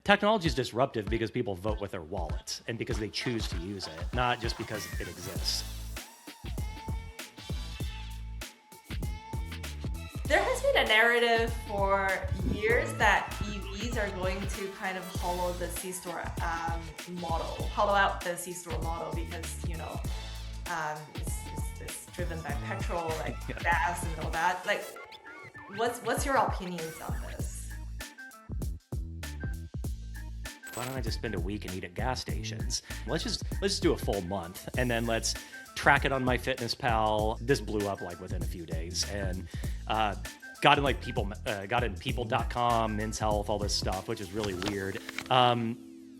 Technology is disruptive because people vote with their wallets and because they choose to use it, not just because it exists. There has been a narrative for years that EVs are going to kind of hollow the C-store model, hollow out the C-store model because, it's driven by petrol, like gas and all that. Like, what's your opinions on this? Why don't I just spend a week and eat at gas stations? Let's just do a full month and then let's track it on MyFitnessPal. This blew up like within a few days and got in people.com, Men's Health, all this stuff, which is really weird.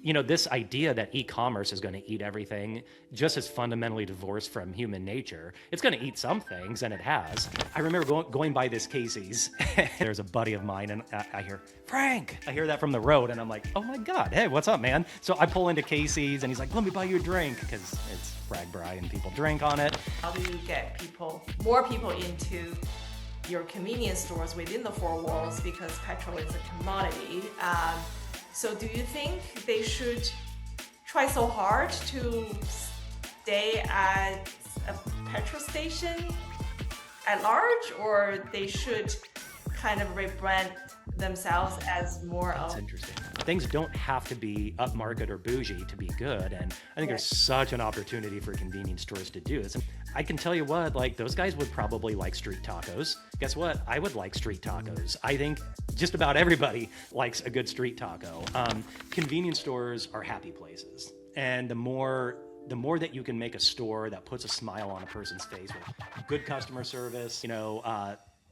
This idea that e-commerce is going to eat everything just as fundamentally divorced from human nature. It's going to eat some things, and it has. I remember going by this Casey's. There's a buddy of mine, and I hear, Frank! I hear that from the road, and I'm like, oh my God, hey, what's up, man? So I pull into Casey's, and he's like, let me buy you a drink, because it's RAGBRAI, and people drink on it. How do you get more people into your convenience stores within the four walls, because petrol is a commodity? So do you think they should try so hard to stay at a petrol station at large, or they should kind of rebrand themselves as more of... That's interesting. Things don't have to be upmarket or bougie to be good, and I think there's such an opportunity for convenience stores to do this. And I can tell you what, like, those guys would probably like street tacos. Guess what? I would like street tacos. I think just about everybody likes a good street taco. Convenience stores are happy places, and the more that you can make a store that puts a smile on a person's face with good customer service,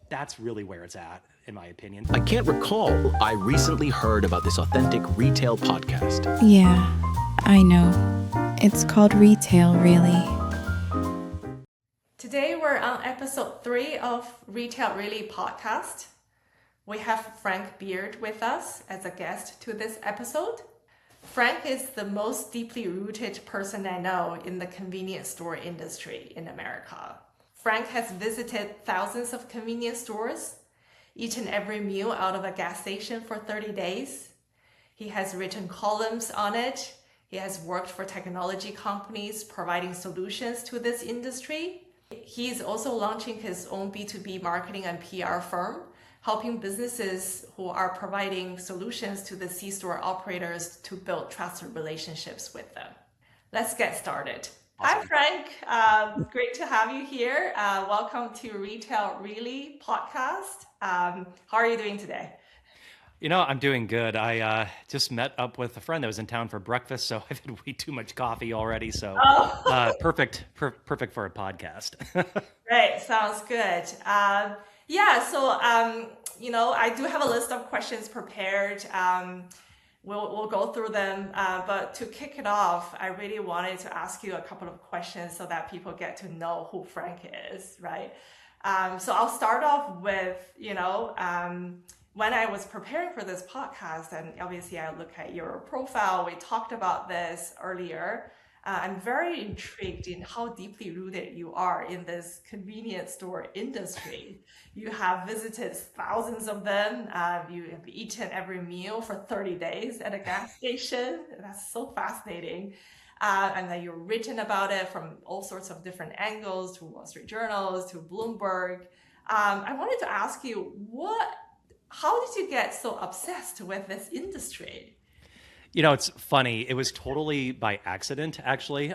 that's really where it's at, in my opinion. I can't recall. I recently heard about this authentic retail podcast. Yeah, I know. It's called Retail, really. Today we're on episode 3 of Retail Really podcast. We have Frank Beard with us as a guest to this episode. Frank is the most deeply rooted person I know in the convenience store industry in America. Frank has visited thousands of convenience stores, eaten every meal out of a gas station for 30 days. He has written columns on it. He has worked for technology companies providing solutions to this industry. He is also launching his own B2B marketing and PR firm, helping businesses who are providing solutions to the C-store operators to build trusted relationships with them. Let's get started. Awesome. Hi, Frank. Great to have you here. Welcome to Retail Really podcast. How are you doing today? I'm doing good. I just met up with a friend that was in town for breakfast, so I've had way too much coffee already. So perfect for a podcast. Great, sounds good. I do have a list of questions prepared. We'll go through them, but to kick it off, I really wanted to ask you a couple of questions so that people get to know who Frank is, right? So I'll start off with, when I was preparing for this podcast, and obviously I look at your profile, we talked about this earlier. I'm very intrigued in how deeply rooted you are in this convenience store industry. You have visited thousands of them. You have eaten every meal for 30 days at a gas station. That's so fascinating. And then you've written about it from all sorts of different angles, to Wall Street Journal, to Bloomberg. I wanted to ask you, how did you get so obsessed with this industry? It's funny. It was totally by accident, actually.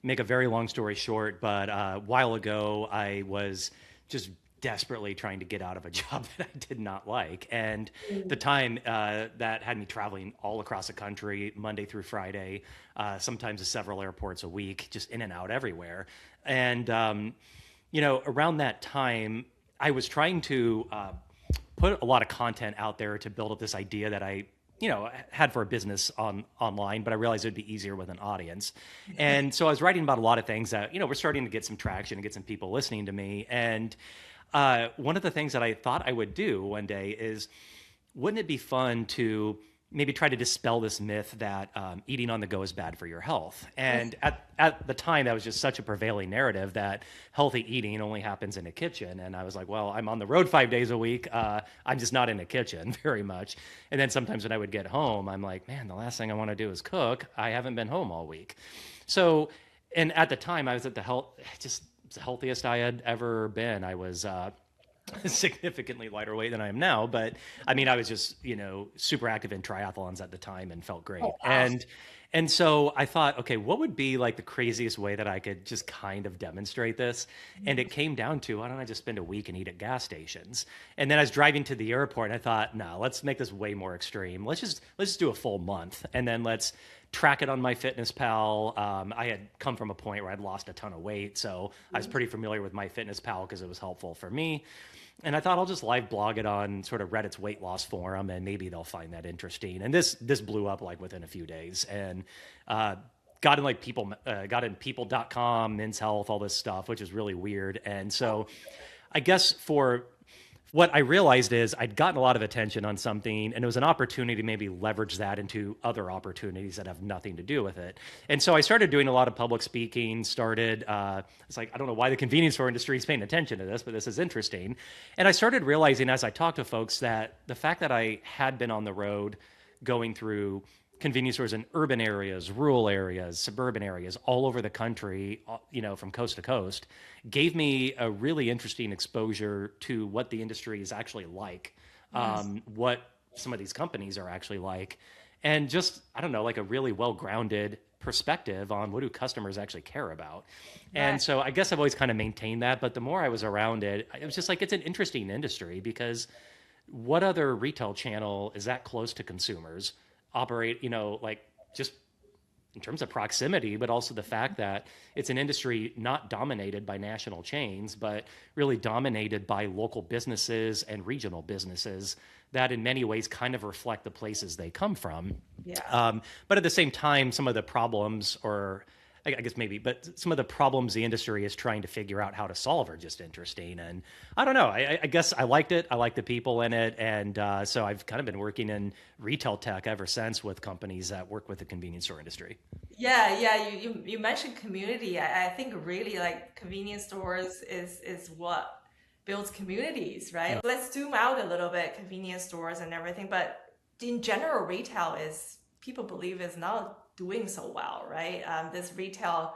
Make a very long story short, but a while ago, I was just desperately trying to get out of a job that I did not like. And the time that had me traveling all across the country, Monday through Friday, sometimes to several airports a week, just in and out everywhere. And, around that time, I was trying to put a lot of content out there to build up this idea that I had for a business online, but I realized it'd be easier with an audience. And so I was writing about a lot of things that, we're starting to get some traction and get some people listening to me. And one of the things that I thought I would do one day is, wouldn't it be fun to maybe try to dispel this myth that eating on the go is bad for your health. And at the time, that was just such a prevailing narrative that healthy eating only happens in a kitchen. And I was like, well, I'm on the road 5 days a week. I'm just not in a kitchen very much. And then sometimes when I would get home, I'm like, man, the last thing I want to do is cook. I haven't been home all week. So, and at the time, I was at the healthiest I had ever been. I was significantly lighter weight than I am now, but I mean, I was just, super active in triathlons at the time and felt great. Oh, wow. And so I thought, okay, what would be like the craziest way that I could just kind of demonstrate this? And it came down to, why don't I just spend a week and eat at gas stations? And then I was driving to the airport and I thought, no, let's make this way more extreme. Let's just do a full month, and then let's track it on my Fitness Pal. I had come from a point where I'd lost a ton of weight, so I was pretty familiar with my Fitness Pal because it was helpful for me. And I thought I'll just live blog it on sort of Reddit's weight loss forum, and maybe they'll find that interesting. And this blew up like within a few days, and got in people.com, Men's Health, all this stuff, which is really weird. And so I guess for what I realized is I'd gotten a lot of attention on something, and it was an opportunity to maybe leverage that into other opportunities that have nothing to do with it. And so I started doing a lot of public speaking, it's like, I don't know why the convenience store industry is paying attention to this, but this is interesting. And I started realizing as I talked to folks that the fact that I had been on the road going through convenience stores in urban areas, rural areas, suburban areas, all over the country, from coast to coast, gave me a really interesting exposure to what the industry is actually like, what some of these companies are actually like, and just, I don't know, like a really well-grounded perspective on what do customers actually care about. Right. And so I guess I've always kind of maintained that, but the more I was around it, it was just like, it's an interesting industry because what other retail channel is that close to consumers? Operate, like just in terms of proximity, but also the fact that it's an industry not dominated by national chains, but really dominated by local businesses and regional businesses that in many ways kind of reflect the places they come from. Yeah. But at the same time, some of the problems, or I guess maybe, but some of the problems the industry is trying to figure out how to solve are just interesting. And I don't know, I guess I liked it. I like the people in it. And so I've kind of been working in retail tech ever since with companies that work with the convenience store industry. Yeah. You mentioned community. I think really like convenience stores is what builds communities, right? Yeah. Let's zoom out a little bit, convenience stores and everything. But in general, retail people believe is not doing so well, right? This retail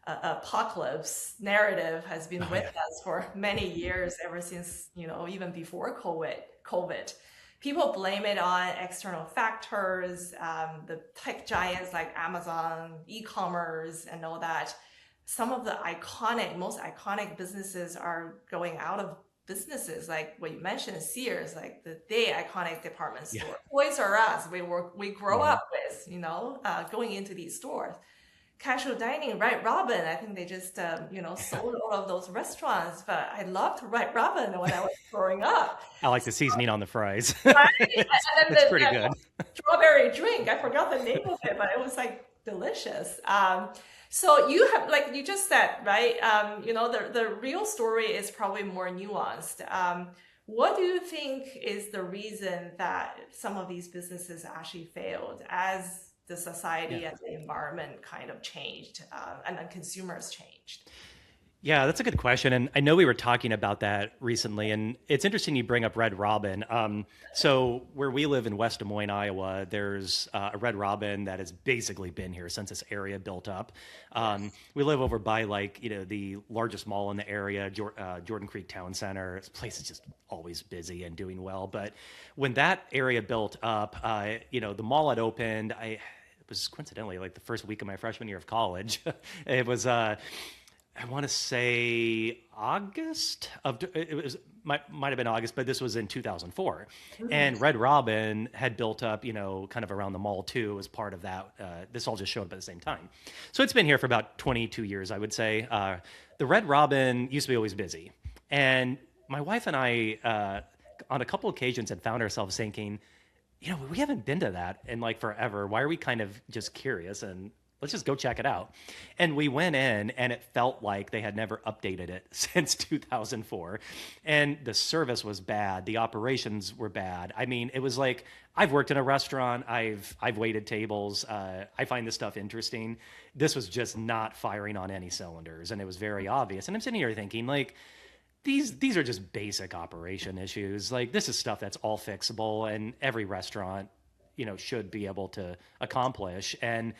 apocalypse narrative has been with us for many years, ever since, even before COVID. People blame it on external factors, the tech giants like Amazon, e-commerce, and all that. Some of the most iconic businesses are going out of businesses, like what you mentioned, Sears, like the iconic department store. Toys R Us, we grow up with, going into these stores. Casual dining, Red Robin, I think they just, sold all of those restaurants, but I loved Red Robin when I was growing up. I like the seasoning on the fries. Right? It's pretty good. Strawberry drink, I forgot the name of it, but it was like delicious. So you have, like you just said, right? The real story is probably more nuanced. What do you think is the reason that some of these businesses actually failed as the society and the environment kind of changed and then consumers changed? Yeah, that's a good question. And I know we were talking about that recently, and it's interesting you bring up Red Robin. So where we live in West Des Moines, Iowa, there's a Red Robin that has basically been here since this area built up. We live over by the largest mall in the area, Jordan Creek Town Center. This place is just always busy and doing well. But when that area built up, the mall had opened. It was coincidentally like the first week of my freshman year of college. It was I want to say August might have been August, but this was in 2004. And Red Robin had built up, kind of around the mall too, as part of that. This all just showed up at the same time. So it's been here for about 22 years, I would say. The Red Robin used to be always busy. And my wife and I, on a couple occasions, had found ourselves thinking, we haven't been to that in like forever. Why are we kind of just curious? And let's just go check it out. And we went in, and it felt like they had never updated it since 2004. And the service was bad. The operations were bad. I mean, it was like, I've worked in a restaurant. I've waited tables. I find this stuff interesting. This was just not firing on any cylinders, and it was very obvious. And I'm sitting here thinking, like, these are just basic operation issues. Like, this is stuff that's all fixable, and every restaurant, should be able to accomplish. And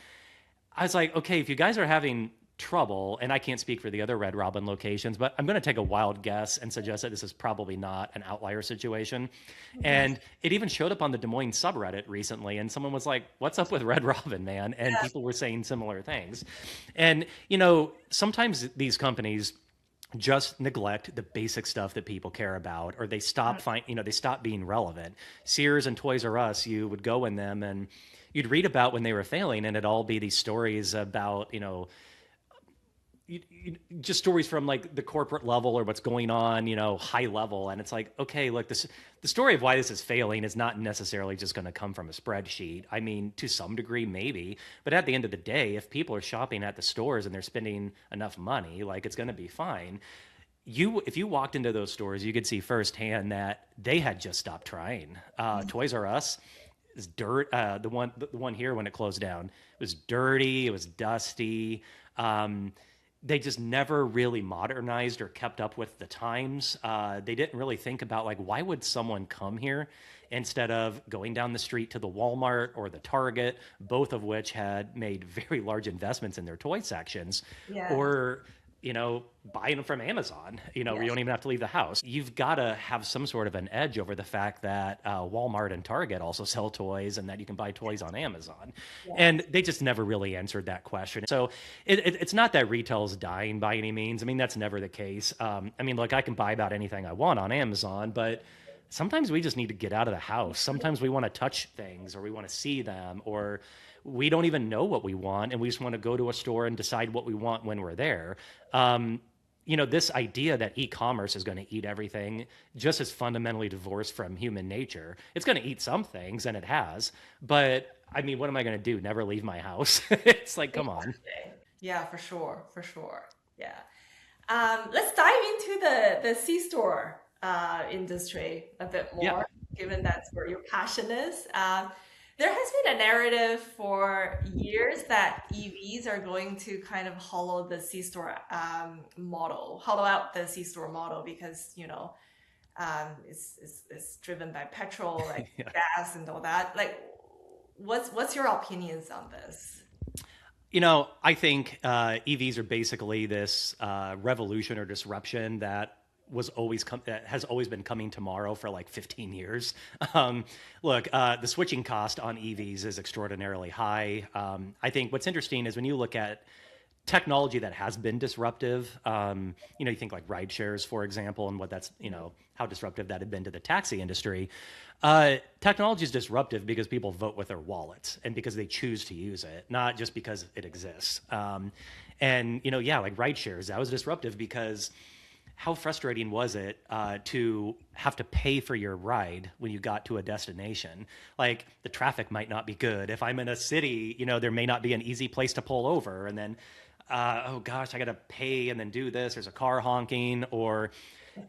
I was like, okay, if you guys are having trouble, and I can't speak for the other Red Robin locations, but I'm going to take a wild guess and suggest that this is probably not an outlier situation. And it even showed up on the Des Moines subreddit recently, and someone was like, what's up with Red Robin, man? And people were saying similar things. And, sometimes these companies just neglect the basic stuff that people care about, or they stop they stop being relevant. Sears and Toys R Us, you would go in them and you'd read about when they were failing, and it'd all be these stories about, just stories from like the corporate level or what's going on, high level. And it's like, okay, look, the story of why this is failing is not necessarily just going to come from a spreadsheet. I mean, to some degree, maybe, but at the end of the day, if people are shopping at the stores and they're spending enough money, like, it's going to be fine. If you walked into those stores, you could see firsthand that they had just stopped trying. Toys R Us is dirt. The one here, when it closed down, it was dirty. It was dusty. They just never really modernized or kept up with the times. They didn't really think about, like, why would someone come here instead of going down the street to the Walmart or the Target, both of which had made very large investments in their toy sections, or buying them from Amazon, where you don't even have to leave the house. You've got to have some sort of an edge over the fact that Walmart and Target also sell toys, and that you can buy toys on Amazon. And they just never really answered that question. So it's not that retail is dying by any means. I mean, that's never the case. Look, I can buy about anything I want on Amazon, but sometimes we just need to get out of the house. Sometimes we want to touch things, or we want to see them, or we don't even know what we want, and we just want to go to a store and decide what we want when we're there. This idea that e-commerce is going to eat everything just is fundamentally divorced from human nature. It's going to eat some things, and it has, but I mean, what am I going to do? Never leave my house? It's like, come on. Yeah, for sure. Yeah. Let's dive into the C-store industry a bit more, given that's where your passion is. There has been a narrative for years that EVs are going to kind of hollow the C-store hollow out the C-store model, because it's driven by petrol, like gas and all that. Like, what's your opinions on this? I think EVs are basically this revolution or disruption that has always been coming tomorrow for like 15 years. Look, the switching cost on EVs is extraordinarily high. I think what's interesting is when you look at technology that has been disruptive, you think like ride shares, for example, and what that's, how disruptive that had been to the taxi industry. Technology is disruptive because people vote with their wallets and because they choose to use it, not just because it exists. Like ride shares, that was disruptive because how frustrating was it to have to pay for your ride when you got to a destination? Like, the traffic might not be good. If I'm in a city, there may not be an easy place to pull over. And then, oh gosh, I got to pay and then do this. There's a car honking. Or,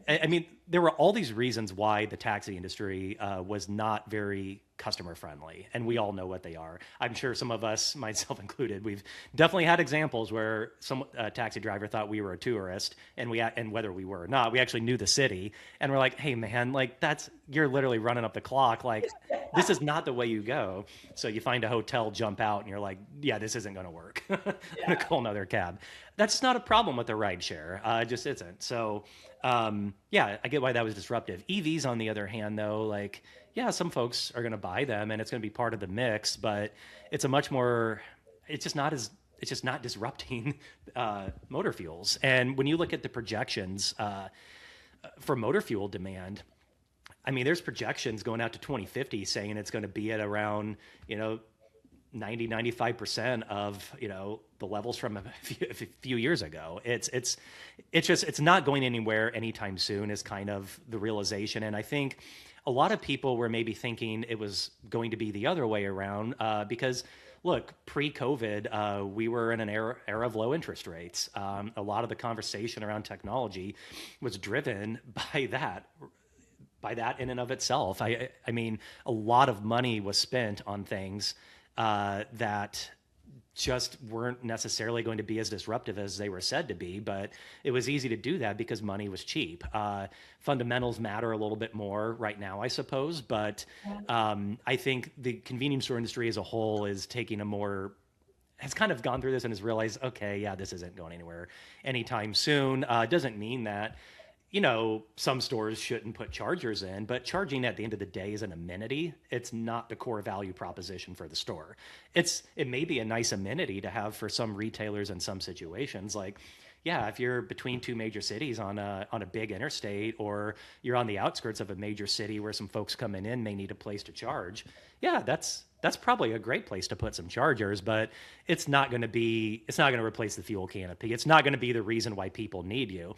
I mean, there were all these reasons why the taxi industry was not very customer friendly, and we all know what they are. I'm sure some of us, myself included, we've definitely had examples where some taxi driver thought we were a tourist, and whether we were or not, we actually knew the city, and we're like, hey man, like, you're literally running up the clock, like, this is not the way you go. So you find a hotel, jump out, and you're like, yeah, this isn't going to work. I'm going to call another cab. That's not a problem with the ride share. It just isn't. So I get why that was disruptive. EVs, on the other hand, though, like, yeah, some folks are going to buy them and it's going to be part of the mix, but it's just not disrupting motor fuels. And when you look at the projections for motor fuel demand, I mean, there's projections going out to 2050 saying it's going to be at around, 95% of, the levels from a few years ago. It's not going anywhere anytime soon is kind of the realization. And I think a lot of people were maybe thinking it was going to be the other way around because, look, pre-COVID, we were in an era of low interest rates. A lot of the conversation around technology was driven by that in and of itself. I mean, a lot of money was spent on things that just weren't necessarily going to be as disruptive as they were said to be, but it was easy to do that because money was cheap. Fundamentals matter a little bit more right now, I suppose, but I think the convenience store industry as a whole is taking has kind of gone through this and has realized, okay, yeah, this isn't going anywhere anytime soon. It doesn't mean that, some stores shouldn't put chargers in, but charging at the end of the day is an amenity. It's not the core value proposition for the store. It may be a nice amenity to have for some retailers in some situations. Like, yeah, if you're between two major cities on a big interstate, or you're on the outskirts of a major city where some folks coming in may need a place to charge, yeah, that's probably a great place to put some chargers, but it's not going to replace the fuel canopy. It's not going to be the reason why people need you.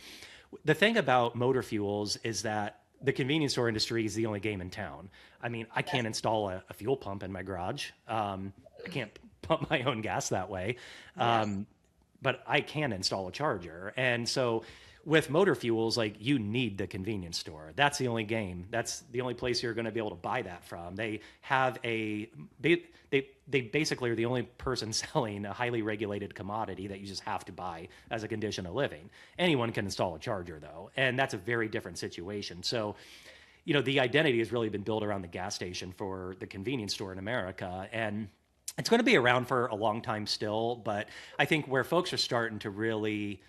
The thing about motor fuels is that the convenience store industry is the only game in town. I mean, I can't install a fuel pump in my garage. I can't pump my own gas that way. But I can install a charger. And so with motor fuels, like, you need the convenience store. That's the only game. That's the only place you're going to be able to buy that from. They have they basically are the only person selling a highly regulated commodity that you just have to buy as a condition of living. Anyone can install a charger, though, and that's a very different situation. So, the identity has really been built around the gas station for the convenience store in America, and it's going to be around for a long time still. But I think where folks are starting to really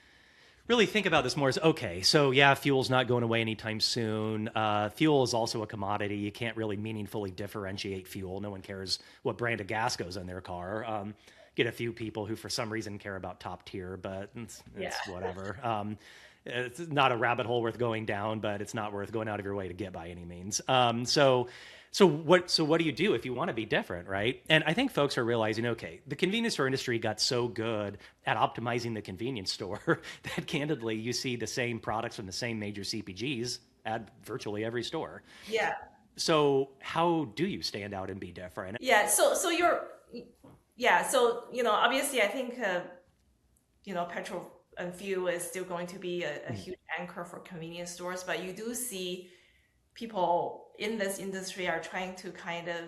think about this more is, okay, so yeah, fuel's not going away anytime soon. Fuel is also a commodity. You can't really meaningfully differentiate fuel. No one cares what brand of gas goes in their car. Get a few people who for some reason care about top tier, but it's whatever. It's not a rabbit hole worth going down, but it's not worth going out of your way to get by any means. So what do you do if you want to be different, right? And I think folks are realizing, okay, the convenience store industry got so good at optimizing the convenience store that candidly you see the same products from the same major CPGs at virtually every store. Yeah. So how do you stand out and be different? Yeah. So obviously I think petrol and fuel is still going to be a huge anchor for convenience stores, but you do see people in this industry are trying to kind of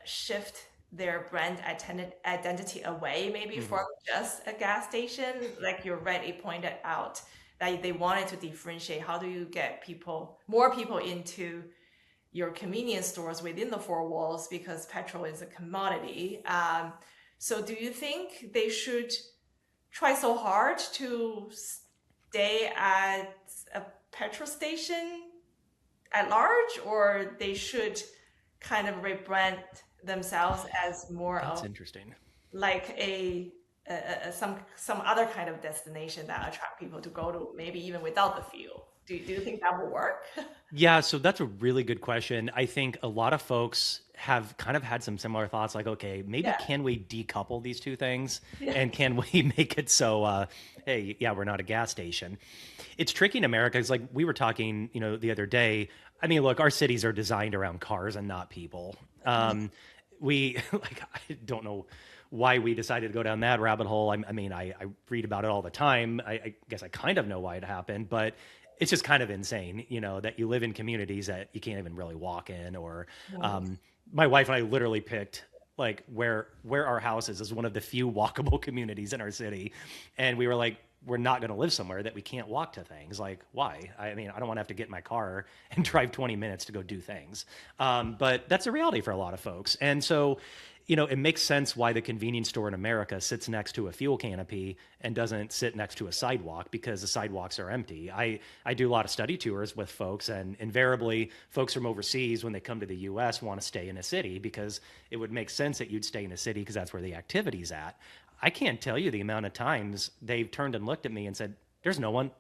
shift their brand identity away, maybe from just a gas station. Like you rightly pointed out, that they wanted to differentiate. How do you get more people into your convenience stores within the four walls, because petrol is a commodity? So do you think they should try so hard to stay at a petrol station at large, or they should kind of rebrand themselves as more That's of interesting. like some other kind of destination that attract people to go to, maybe even without the fuel? Do you think that will work? Yeah, so that's a really good question. I think a lot of folks have kind of had some similar thoughts, like, okay, maybe can we decouple these two things? And can we make it so, hey, yeah, we're not a gas station? It's tricky in America. It's like we were talking, the other day. I mean, look, our cities are designed around cars and not people. I don't know why we decided to go down that rabbit hole. I mean, I read about it all the time. I guess I kind of know why it happened, but it's just kind of insane, that you live in communities that you can't even really walk in. Or my wife and I literally picked like where our house is one of the few walkable communities in our city. And we were like, we're not going to live somewhere that we can't walk to things. Like, why? I mean, I don't want to have to get in my car and drive 20 minutes to go do things. But that's a reality for a lot of folks. And so, it makes sense why the convenience store in America sits next to a fuel canopy and doesn't sit next to a sidewalk, because the sidewalks are empty. I do a lot of study tours with folks, and invariably folks from overseas, when they come to the US, want to stay in a city because it would make sense that you'd stay in a city because that's where the activity's at. I can't tell you the amount of times they've turned and looked at me and said, there's no one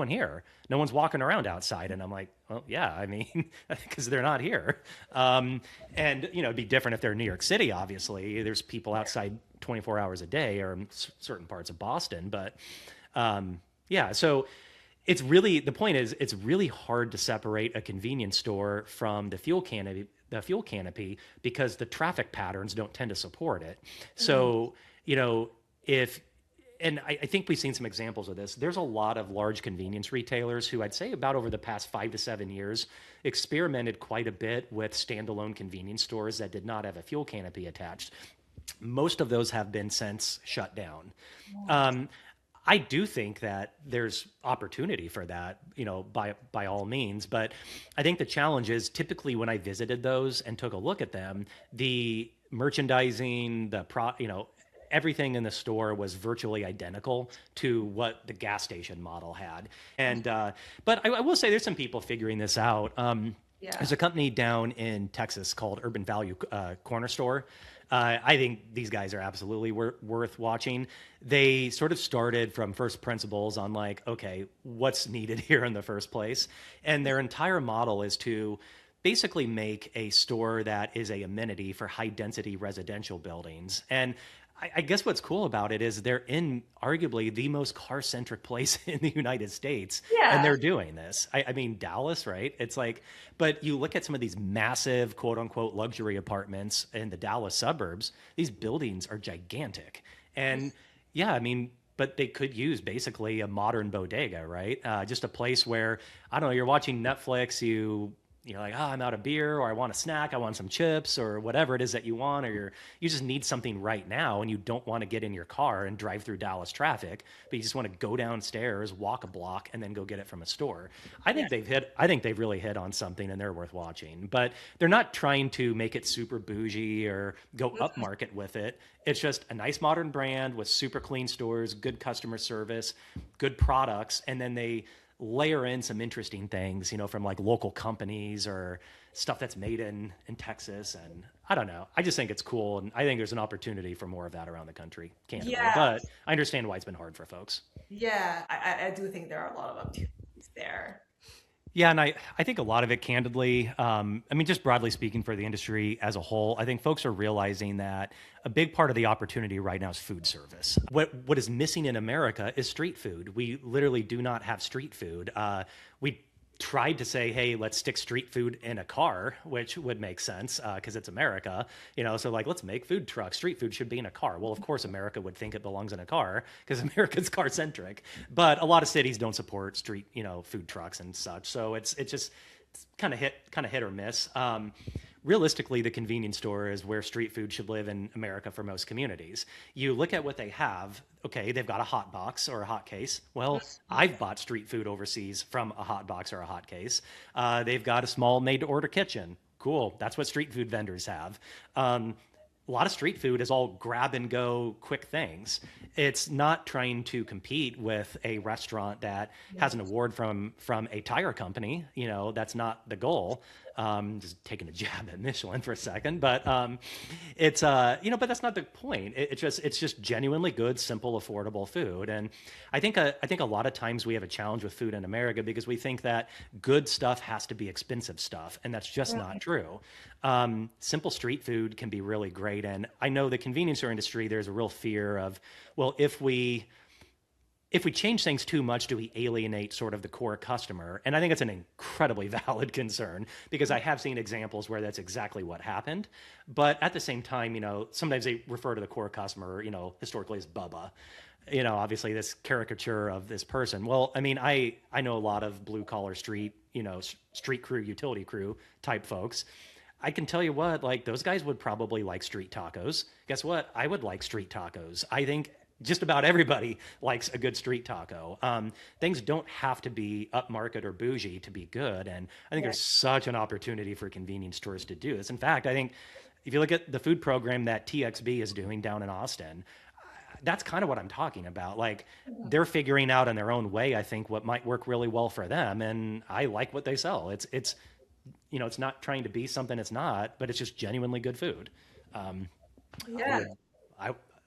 here. No one's walking around outside. And I'm like, well, yeah, I mean, because they're not here. And, it'd be different if they're in New York City, obviously. There's people outside 24 hours a day, or in certain parts of Boston. But so the point is, it's really hard to separate a convenience store from the fuel the fuel canopy because the traffic patterns don't tend to support it. So, and I think we've seen some examples of this. There's a lot of large convenience retailers who I'd say about over the past 5 to 7 years experimented quite a bit with standalone convenience stores that did not have a fuel canopy attached. Most of those have been since shut down. I do think that there's opportunity for that, by all means. But I think the challenge is typically when I visited those and took a look at them, the merchandising, everything in the store was virtually identical to what the gas station model had. And but I will say there's some people figuring this out. There's a company down in Texas called Urban Value Corner Store. I think these guys are absolutely worth watching. They sort of started from first principles on okay, what's needed here in the first place? And their entire model is to basically make a store that is a amenity for high density residential buildings. And I guess what's cool about it is they're in arguably the most car-centric place in the United States. Yeah. And they're doing this. I mean, Dallas, right? It's but you look at some of these massive quote unquote luxury apartments in the Dallas suburbs, these buildings are gigantic. And yeah, I mean, but they could use basically a modern bodega, right? Just a place where, I don't know, you're watching Netflix, you're like, I'm out of beer, or I want a snack, I want some chips, or whatever it is that you want, or you just need something right now, and you don't want to get in your car and drive through Dallas traffic, but you just want to go downstairs, walk a block, and then go get it from a store. I think they've really hit on something, and they're worth watching. But they're not trying to make it super bougie or go upmarket with it. It's just a nice modern brand with super clean stores, good customer service, good products, and then they layer in some interesting things, from local companies or stuff that's made in Texas. And I don't know. I just think it's cool. And I think there's an opportunity for more of that around the country, candidly. Yeah. But I understand why it's been hard for folks. Yeah, I do think there are a lot of opportunities there. Yeah, and I think a lot of it, candidly, just broadly speaking for the industry as a whole, I think folks are realizing that a big part of the opportunity right now is food service. What is missing in America is street food. We literally do not have street food. We tried to say, hey, let's stick street food in a car, which would make sense because it's America, so let's make food trucks. Street food should be in a car. Well, of course, America would think it belongs in a car because America's car centric, but a lot of cities don't support street, food trucks and such. So it's kind of hit or miss. Realistically, the convenience store is where street food should live in America for most communities. You look at what they have. Okay, they've got a hot box or a hot case. Well, I've bought street food overseas from a hot box or a hot case. They've got a small made-to-order kitchen. Cool. That's what street food vendors have. A lot of street food is all grab and go quick things. It's not trying to compete with a restaurant that has an award from a tire company. That's not the goal. Just taking a jab at Michelin for a second, but it's but that's not the point. It's just genuinely good, simple, affordable food. And I think a lot of times we have a challenge with food in America because we think that good stuff has to be expensive stuff, and that's just not true. Simple street food can be really great. And I know the convenience store industry, there's a real fear of, well, if we change things too much, do we alienate sort of the core customer? And I think it's an incredibly valid concern because I have seen examples where that's exactly what happened. But at the same time, sometimes they refer to the core customer, historically as Bubba. Obviously this caricature of this person. Well, I mean, I know a lot of blue collar street crew, utility crew type folks. I can tell you what, those guys would probably like street tacos. Guess what? I would like street tacos. I think just about everybody likes a good street taco. Things don't have to be upmarket or bougie to be good. And I think there's such an opportunity for convenience stores to do this. In fact, I think if you look at the food program that TXB is doing down in Austin, that's kind of what I'm talking about. They're figuring out in their own way, I think, what might work really well for them. And I like what they sell. It's not trying to be something it's not, but it's just genuinely good food.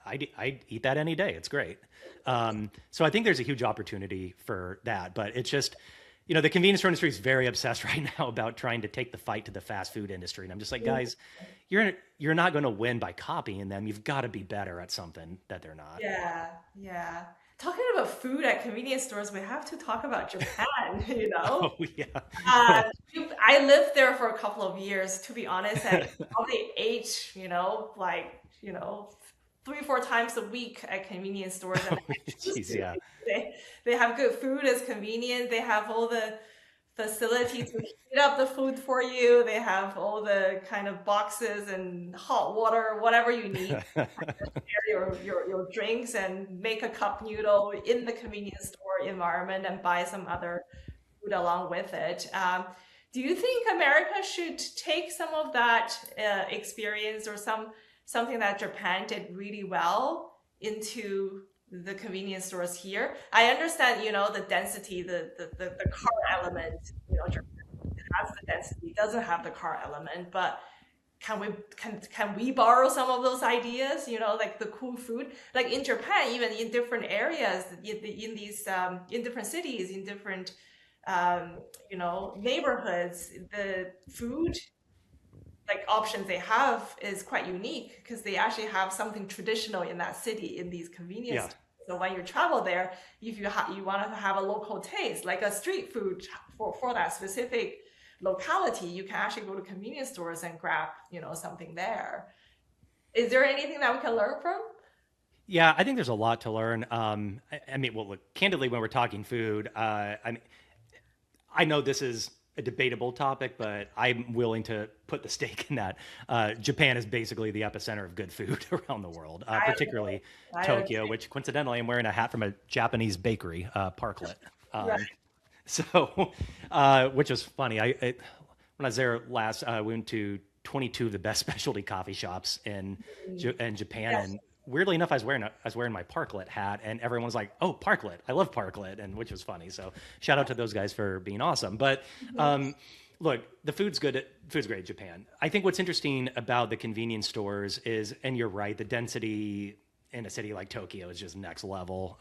I'd eat that any day. It's great. So I think there's a huge opportunity for that, but it's just, the convenience store industry is very obsessed right now about trying to take the fight to the fast food industry. And I'm just like, guys, you're not going to win by copying them. You've got to be better at something that they're not. Yeah. Talking about food at convenience stores, we have to talk about Japan, Oh yeah. Uh, I lived there for a couple of years, to be honest, and probably ate, three, four times a week at convenience stores. And Oh, jeez, yeah. they have good food, it's convenient. They have all the facility to heat up the food for you. They have all the kind of boxes and hot water, whatever you need. Share your drinks and make a cup noodle in the convenience store environment and buy some other food along with it. Do you think America should take some of that experience or something that Japan did really well into the convenience stores here? I understand, the density, the car element, Japan has the density, doesn't have the car element, but can we borrow some of those ideas, like the cool food, like in Japan, even in different areas, in these in different cities, in different neighborhoods, the food like options they have is quite unique because they actually have something traditional in that city in these convenience stores. So when you travel there, if you want to have a local taste, like a street food for that specific locality, you can actually go to convenience stores and grab, something there. Is there anything that we can learn from? Yeah, I think there's a lot to learn. Well, look, candidly, when we're talking food, I know this is a debatable topic, but I'm willing to put the stake in that. Japan is basically the epicenter of good food around the world, particularly Tokyo, which coincidentally I'm wearing a hat from a Japanese bakery, Parklet. Right. So, which was funny. When I was there last, we went to 22 of the best specialty coffee shops in Japan, Yes. and weirdly enough, I was wearing my Parklet hat, and everyone was like, "Oh, Parklet! I love Parklet," and which was funny. So, shout out to those guys for being awesome. But look, the food's good. Food's great in Japan. I think what's interesting about the convenience stores is, and you're right, the density in a city like Tokyo is just next level.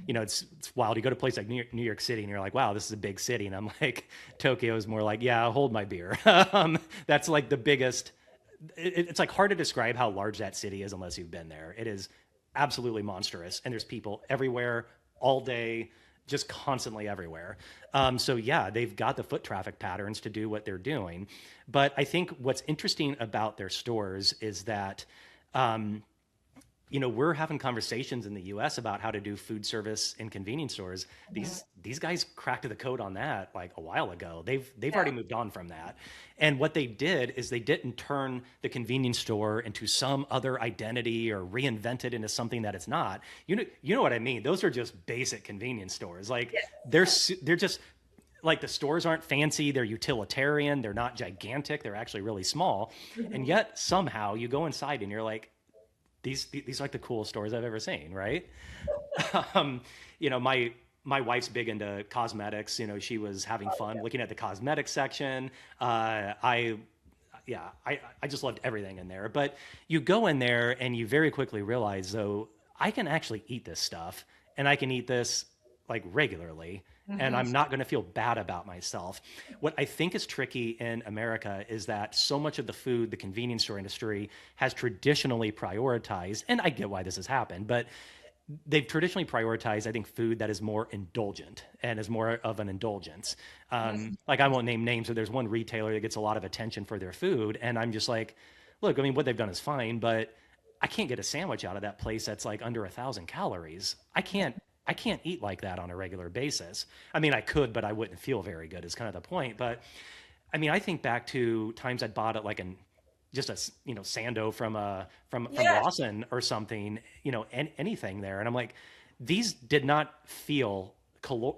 It's wild. You go to a place like New York City and you're like, wow, this is a big city. And I'm like, Tokyo is more like, yeah, hold my beer. That's like the biggest. It's like hard to describe how large that city is unless you've been there. It is absolutely monstrous. And there's people everywhere all day, just constantly everywhere. So yeah, they've got the foot traffic patterns to do what they're doing. But I think what's interesting about their stores is that, we're having conversations in the U.S. about how to do food service in convenience stores. These guys cracked the code on that like a while ago. They've already moved on from that. And what they did is they didn't turn the convenience store into some other identity or reinvent it into something that it's not. You know what I mean? Those are just basic convenience stores. Like they're just like the stores aren't fancy. They're utilitarian. They're not gigantic. They're actually really small. And yet somehow you go inside and you're like, these are like the coolest stores I've ever seen, right? My wife's big into cosmetics. She was having fun looking at the cosmetics section. I just loved everything in there. But you go in there and you very quickly realize, though, I can actually eat this stuff, and I can eat this like regularly, and I'm not going to feel bad about myself. What I think is tricky in America is that so much of the food, the convenience store industry has traditionally prioritized, and I get why this has happened, but they've traditionally prioritized, I think, food that is more indulgent and is more of an indulgence. Like I won't name names, but there's one retailer that gets a lot of attention for their food, and I'm just like, look, I mean, what they've done is fine, but I can't get a sandwich out of that place that's like under 1,000 calories. I can't eat like that on a regular basis. I mean, I could, but I wouldn't feel very good is kind of the point. But I mean, I think back to times I bought it like just a sando from Lawson or something, anything there. And I'm like, these did not feel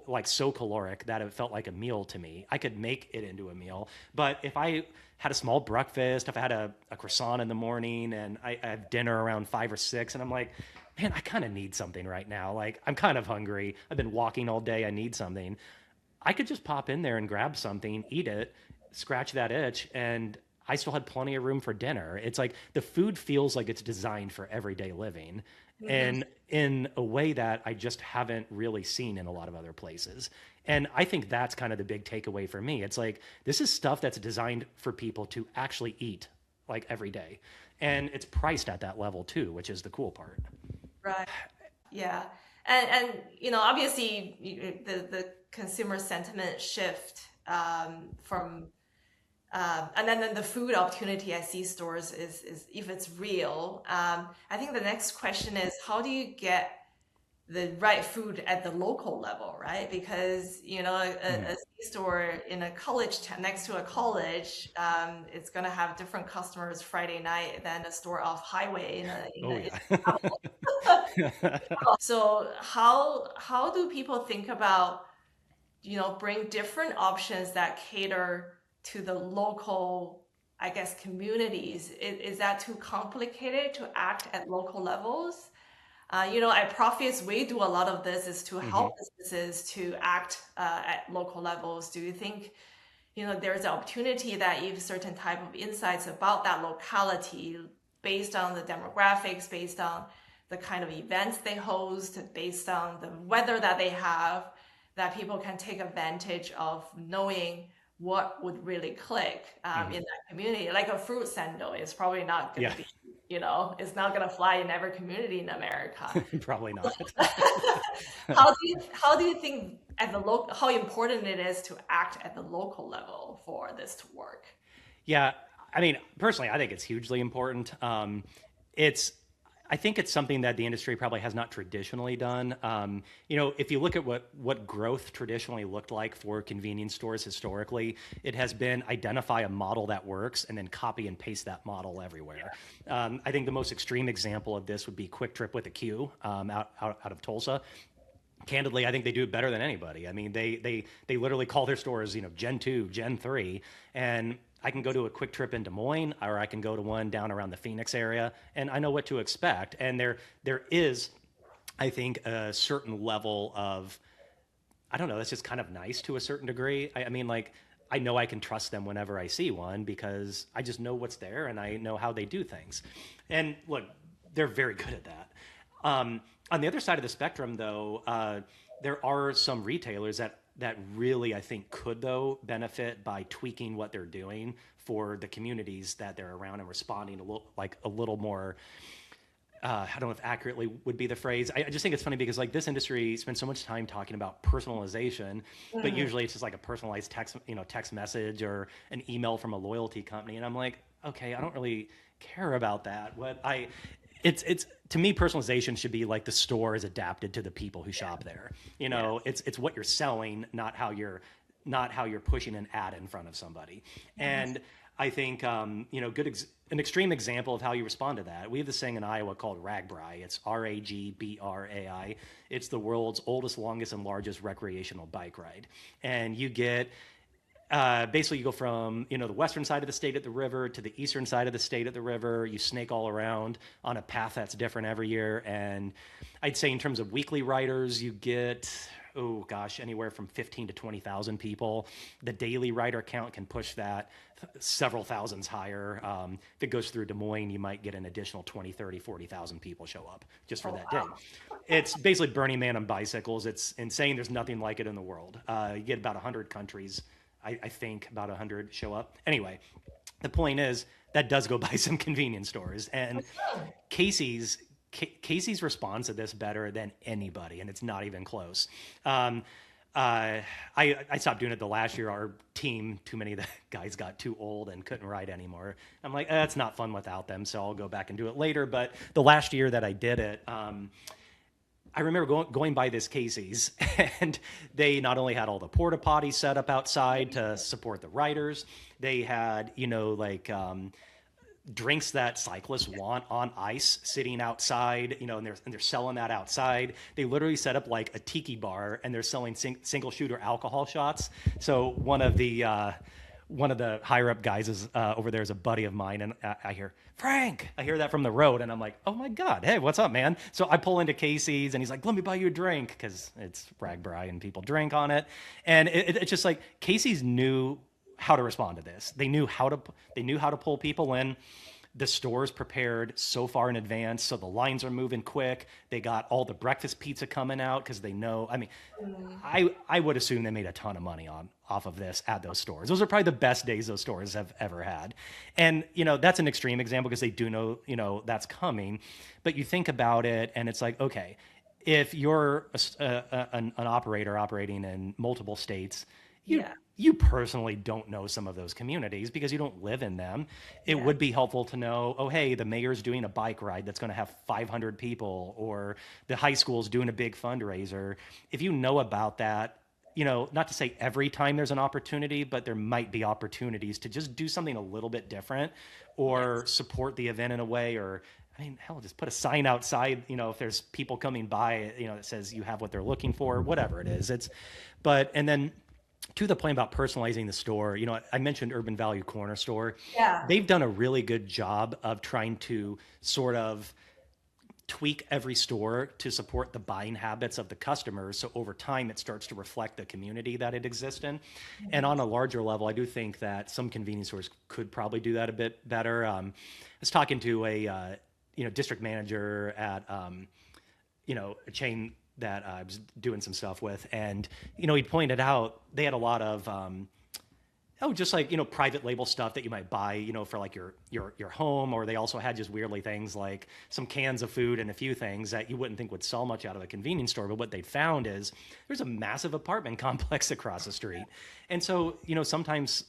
like so caloric that it felt like a meal to me. I could make it into a meal. But if I had a small breakfast, if I had a croissant in the morning and I have dinner around 5 or 6, and I'm like, man, I kind of need something right now. Like, I'm kind of hungry. I've been walking all day. I need something. I could just pop in there and grab something, eat it, scratch that itch, and I still had plenty of room for dinner. It's like the food feels like it's designed for everyday living, and in a way that I just haven't really seen in a lot of other places. And I think that's kind of the big takeaway for me. It's like, this is stuff that's designed for people to actually eat like every day. And it's priced at that level too, which is the cool part. Right. Yeah. And obviously the consumer sentiment shift from and then the food opportunity at C stores is if it's real. I think the next question is how do you get the right food at the local level, right? Because a C store in a college next to a college, it's gonna have different customers Friday night than a store off highway So how do people think about bring different options that cater to the local, I guess, communities? Is that too complicated to act at local levels? At Profits, we do a lot of this is to help businesses to act at local levels. Do you think, there's an opportunity that if certain type of insights about that locality based on the demographics, based on the kind of events they host, based on the weather that they have, that people can take advantage of knowing what would really click in that community? Like a fruit sando is probably not going to be, it's not going to fly in every community in America. Probably not. How do you think how important it is to act at the local level for this to work? Yeah, I mean, personally, I think it's hugely important. I think it's something that the industry probably has not traditionally done. If you look at what growth traditionally looked like for convenience stores historically, it has been identify a model that works and then copy and paste that model everywhere. I think the most extreme example of this would be Quick Trip with a Q out of Tulsa. Candidly, I think they do it better than anybody. I mean, they literally call their stores, Gen 2, Gen 3, and I can go to a Quick Trip in Des Moines, or I can go to one down around the Phoenix area, and I know what to expect. And there is, I think, a certain level of, I don't know, that's just kind of nice to a certain degree. I mean, like, I know I can trust them whenever I see one because I just know what's there and I know how they do things. And look, they're very good at that. On the other side of the spectrum, though, there are some retailers that really, I think, could, though, benefit by tweaking what they're doing for the communities that they're around and responding a little more, I don't know if accurately would be the phrase. I just think it's funny because this industry spends so much time talking about personalization, but usually it's just like a personalized text message or an email from a loyalty company. And I'm like, okay, I don't really care about that. It's to me, personalization should be like the store is adapted to the people who shop there. It's what you're selling, not how you're pushing an ad in front of somebody. And I think an extreme example of how you respond to that. We have this thing in Iowa called RAGBRAI. It's RAGBRAI. It's the world's oldest, longest, and largest recreational bike ride. And you get basically, you go from the western side of the state at the river to the eastern side of the state at the river. You snake all around on a path that's different every year. And I'd say in terms of weekly riders, you get anywhere from 15 to 20,000 people. The daily rider count can push that several thousands higher. If it goes through Des Moines, you might get an additional 20, 30, 40,000 people show up just for that day. It's basically Burning Man on bicycles. It's insane. There's nothing like it in the world. You get about 100 countries. I think about 100 show up. Anyway, the point is that does go by some convenience stores. And Casey's responds to this better than anybody, and it's not even close. I stopped doing it the last year. Our team, too many of the guys got too old and couldn't ride anymore. I'm like, it's not fun without them, so I'll go back and do it later. But the last year that I did it, I remember going by this Casey's, and they not only had all the porta potties set up outside to support the riders, they had, drinks that cyclists want on ice sitting outside, and they're selling that outside. They literally set up like a tiki bar, and they're selling single shooter alcohol shots. So one of the higher up guys is over there is a buddy of mine, and I hear, Frank, I hear that from the road, and I'm like, oh my God, hey, what's up, man? So I pull into Casey's, and he's like, let me buy you a drink, because it's RAGBRAI and people drink on it. And it's just like Casey's knew how to respond to this. They knew how to pull people in. The store's prepared so far in advance, so the lines are moving quick. They got all the breakfast pizza coming out because they know. I mean, I would assume they made a ton of money off of this at those stores. Those are probably the best days those stores have ever had. And that's an extreme example because they do know that's coming. But you think about it, and it's like, okay, if you're an operator operating in multiple states, Yeah. you personally don't know some of those communities because you don't live in them. It would be helpful to know, oh, hey, the mayor's doing a bike ride that's going to have 500 people, or the high school's doing a big fundraiser. If you know about that, not to say every time there's an opportunity, but there might be opportunities to just do something a little bit different or support the event in a way, or I mean, hell, just put a sign outside, if there's people coming by, that says you have what they're looking for, whatever it is. And then to the point about personalizing the store, I mentioned Urban Value Corner Store. Yeah. They've done a really good job of trying to sort of tweak every store to support the buying habits of the customers. So over time, it starts to reflect the community that it exists in. And on a larger level, I do think that some convenience stores could probably do that a bit better. I was talking to a district manager at a chain that I was doing some stuff with, and he pointed out they had a lot of just like private label stuff that you might buy for like your home, or they also had just weirdly things like some cans of food and a few things that you wouldn't think would sell much out of a convenience store. But what they found is there's a massive apartment complex across the street, and so sometimes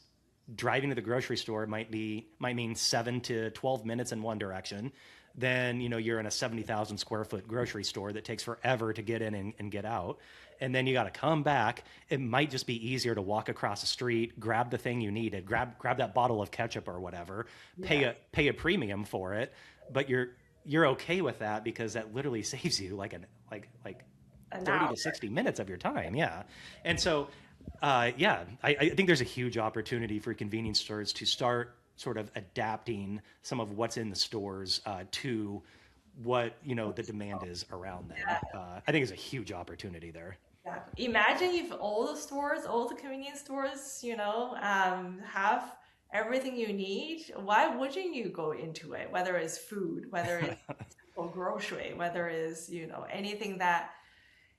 driving to the grocery store might mean 7 to 12 minutes in one direction. Then you're in a 70,000 square foot grocery store that takes forever to get in and get out, and then you got to come back. It might just be easier to walk across the street, grab the thing you needed, grab that bottle of ketchup or whatever, pay a premium for it, but you're okay with that because that literally saves you like 30 to 60 minutes of your time. Yeah, and so I think there's a huge opportunity for convenience stores to start sort of adapting some of what's in the stores to what the demand is around them. I think it's a huge opportunity there. Exactly. Imagine if all the convenience stores, have everything you need. Why wouldn't you go into it? Whether it's food, whether it's or grocery, whether it's anything that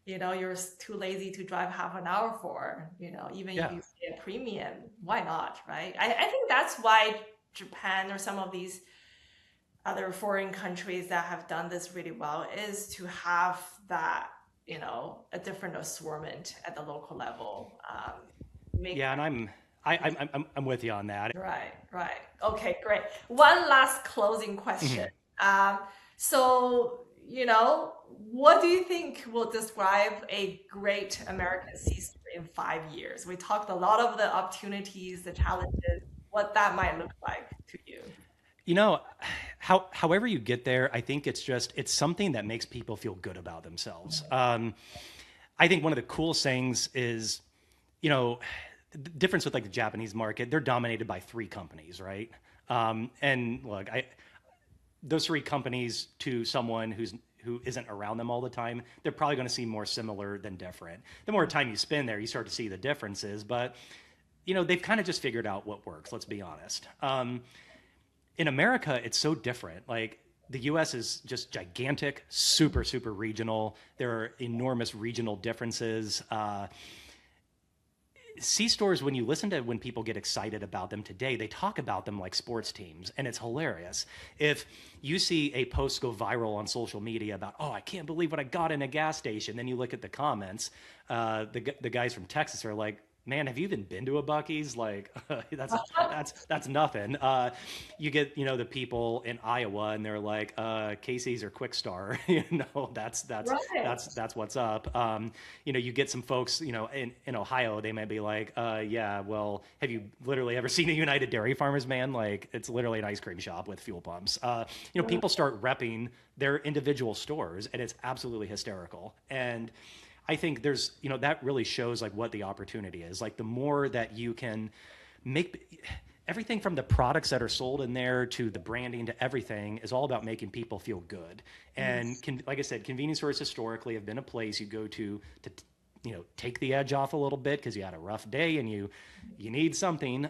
you're too lazy to drive half an hour for. Even if you pay a premium, why not, right? I think that's why Japan or some of these other foreign countries that have done this really well is to have that, a different assortment at the local level. And I'm with you on that. Right. Okay, great. One last closing question. So, what do you think will describe a great American C-store in 5 years? We talked a lot of the opportunities, the challenges, what that might look like to you. However you get there, I think it's something that makes people feel good about themselves. I think one of the coolest things is, the difference with like the Japanese market, they're dominated by 3 companies, right? And look, those 3 companies to someone who isn't around them all the time, they're probably going to seem more similar than different. The more time you spend there, you start to see the differences, but they've kind of just figured out what works. Let's be honest. In America, it's so different. Like the US is just gigantic, super, super regional. There are enormous regional differences. C-stores, when you listen to when people get excited about them today, they talk about them like sports teams, and it's hilarious. If you see a post go viral on social media about, oh, I can't believe what I got in a gas station, then you look at the comments, the guys from Texas are like, man, have you even been to a Buc-ee's? Like, that's nothing. You get, the people in Iowa, and they're like, Casey's or Quick Star. That's what's up. You get some folks, in Ohio, they might be like, yeah, well, have you literally ever seen a United Dairy Farmers, man? Like, it's literally an ice cream shop with fuel pumps. People start repping their individual stores, and it's absolutely hysterical. And I think there's, that really shows like what the opportunity is. Like the more that you can make everything from the products that are sold in there to the branding to everything is all about making people feel good. And like I said, convenience stores historically have been a place you go to take the edge off a little bit because you had a rough day and you need something.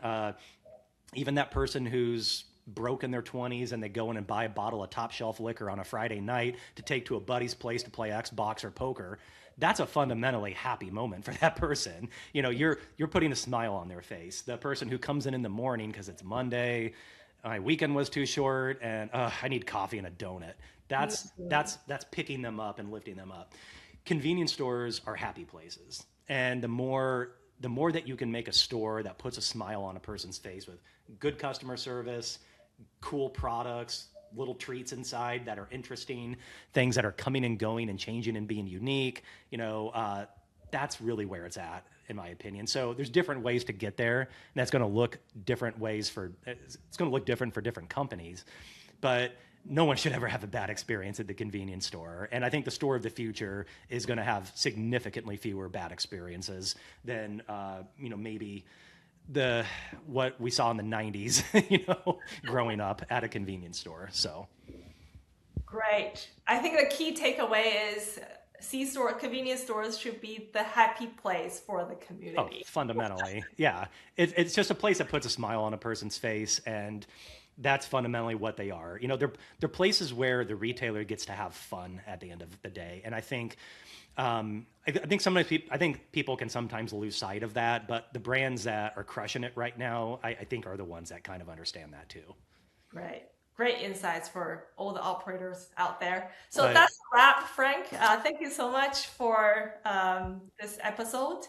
Even that person who's broke in their 20s and they go in and buy a bottle of top shelf liquor on a Friday night to take to a buddy's place to play Xbox or poker, that's a fundamentally happy moment for that person. You're putting a smile on their face. The person who comes in the morning because it's Monday, my weekend was too short, and I need coffee and a donut. That's picking them up and lifting them up. Convenience stores are happy places, and the more that you can make a store that puts a smile on a person's face with good customer service, cool products, little treats inside that are interesting, things that are coming and going and changing and being unique, that's really where it's at, in my opinion. So there's different ways to get there, and that's going to look different for different companies, but no one should ever have a bad experience at the convenience store. And I think the store of the future is going to have significantly fewer bad experiences than, maybe what we saw in the 90s, growing up at a convenience store. So. Great. I think the key takeaway is convenience stores should be the happy place for the community. Oh, fundamentally. Yeah. It's just a place that puts a smile on a person's face, and that's fundamentally what they are. They're places where the retailer gets to have fun at the end of the day. And I think, I think people can sometimes lose sight of that, but the brands that are crushing it right now, I think are the ones that kind of understand that too. Right. Great insights for all the operators out there. So that's a wrap, Frank. Thank you so much for this episode.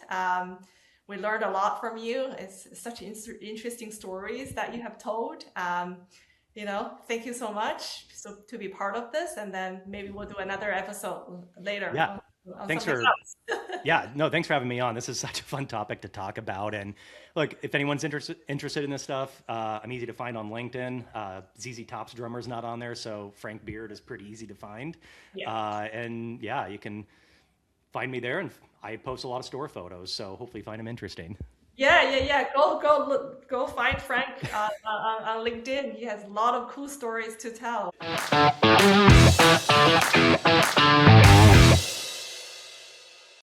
We learned a lot from you. It's such interesting stories that you have told. Thank you so much to be part of this, and then maybe we'll do another episode later. Yeah. Thanks Thanks for having me on. This is such a fun topic to talk about. And look, if anyone's interested in this stuff, I'm easy to find on LinkedIn. ZZ Top's drummer's not on there, so Frank Beard is pretty easy to find. Yeah. You can find me there, and I post a lot of store photos, so hopefully you find them interesting. Yeah. Go find Frank on LinkedIn. He has a lot of cool stories to tell.